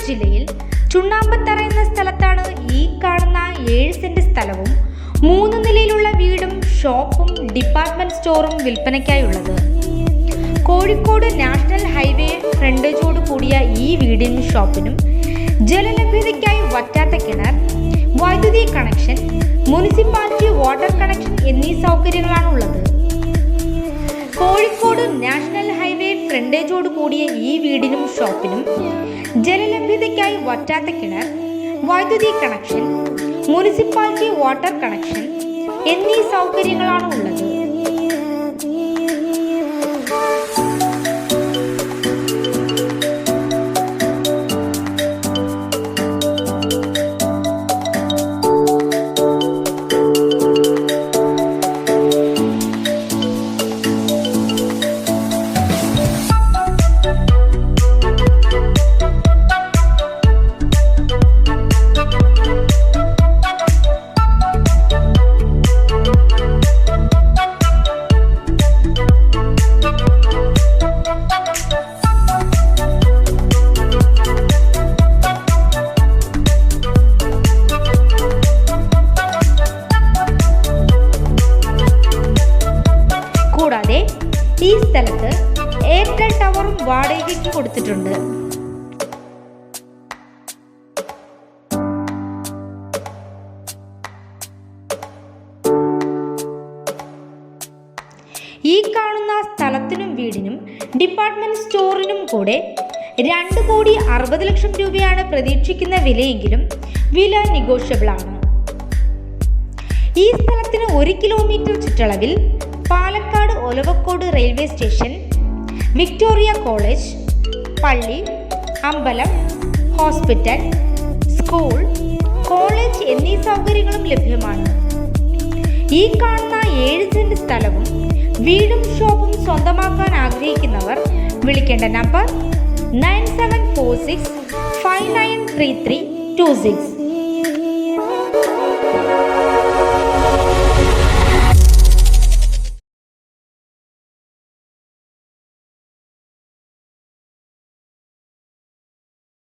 ജില്ലയിൽ ചുണ്ണാമ്പത്തറ എന്ന സ്ഥലത്താണ് ഈ കാണുന്ന 7 സെന്റ് സ്ഥലവും 3 നിലയിലുള്ള വീടും ഷോപ്പും ഡിപ്പാർട്ട്മെന്റ് സ്റ്റോറും വിൽപ്പനയ്ക്കായുള്ളത്. കോഴിക്കോട് നാഷണൽ ഹൈവേ ഫ്രണ്ടേജോട് കൂടിയ ഈ വീടിനും ഷോപ്പിനും ജലലഭ്യതയ്ക്കായി വറ്റാത്ത കിണർ, വൈദ്യുതി കണക്ഷൻ, മുനിസിപ്പാലിറ്റി വാട്ടർ കണക്ഷൻ എന്നീ സൗകര്യങ്ങളാണ് ഉള്ളത്. കോഴിക്കോട് നാഷണൽ ഹൈവേ ഫ്രണ്ടേജോട് കൂടിയ ഈ വീടിനും ഷോപ്പിനും ജലലഭ്യതയ്ക്കായി വറ്റാത്ത കിണർ, വൈദ്യുതി കണക്ഷൻ, മുനിസിപ്പാലിറ്റി വാട്ടർ കണക്ഷൻ എന്നീ സൗകര്യങ്ങളാണ് ഉള്ളത്. കൂടാതെ ഈ സ്ഥലത്ത് എയർടെൽ ടവറും വാടകയ്ക്ക് കൊടുത്തിട്ടുണ്ട്. ഈ കാണുന്ന സ്ഥലത്തിനും വീടിനും ഡിപ്പാർട്ട്മെന്റ് സ്റ്റോറിനും കൂടെ 2,60,00,000 രൂപയാണ് പ്രതീക്ഷിക്കുന്ന വിലയെങ്കിലും വില നെഗോഷ്യബിൾ ആണ്. ഈ സ്ഥലത്തിന് 1 കിലോമീറ്റർ ചുറ്റളവിൽ Palakkad Olavakkode railway station, Victoria college, പള്ളി, അമ്പലം, ഹോസ്പിറ്റൽ, സ്കൂൾ, കോളേജ് എന്നീ സൗകര്യങ്ങളും ലഭ്യമാണ്. ഈ കാണുന്ന 7 സെന്റ് സ്ഥലവും വീടും ഷോപ്പും സ്വന്തമാക്കാൻ ആഗ്രഹിക്കുന്നവർ വിളിക്കേണ്ട നമ്പർ 9746 593326.